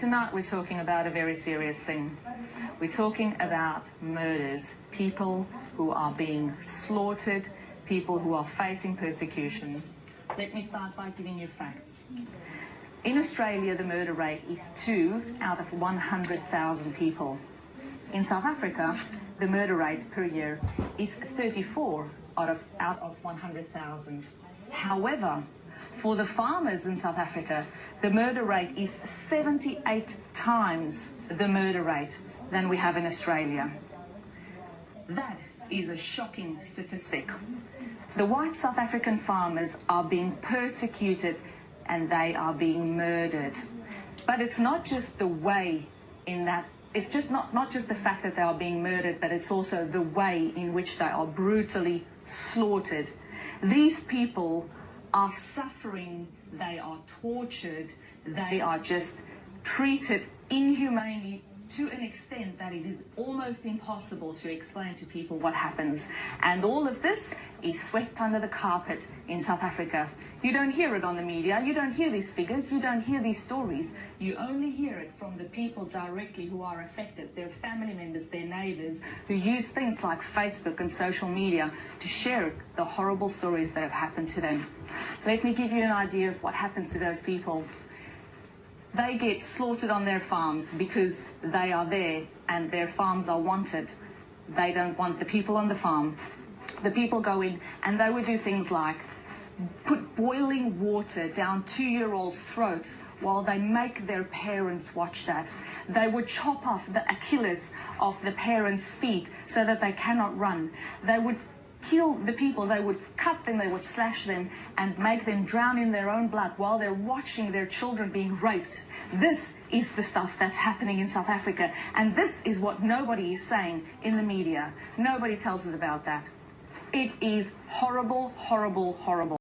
Tonight we're talking about a very serious thing. We're talking about murders, people who are being slaughtered, people who are facing persecution. Let me start by giving you facts. In Australia, the murder rate is 2 out of 100,000 people. In South Africa, the murder rate per year is 34 out of 100,000. However, for the farmers in South Africa, the murder rate is 78 times the murder rate than we have in Australia. That is a shocking statistic. The white South African farmers are being persecuted and they are being murdered. But it's not just the way in that, it's just not just the fact that they are being murdered, but it's also the way in which they are brutally slaughtered. These people are suffering, they are tortured, they are just treated inhumanely to an extent that it is almost impossible to explain to people what happens. And all of this is swept under the carpet in South Africa. You don't hear it on the media, you don't hear these figures, you don't hear these stories. You only hear it from the people directly who are affected, their family members, their neighbors, who use things like Facebook and social media to share the horrible stories that have happened to them. Let me give you an idea of what happens to those people. They get slaughtered on their farms because they are there and their farms are wanted. They don't want the people on the farm. The people go in and they would do things like put boiling water down 2-year-olds' throats while they make their parents watch that. They would chop off the Achilles of the parents' feet so that they cannot run. They would kill the people, they would cut them, they would slash them and make them drown in their own blood while they're watching their children being raped. This is the stuff that's happening in South Africa, and this is what nobody is saying in the media. Nobody tells us about that. It is horrible, horrible, horrible.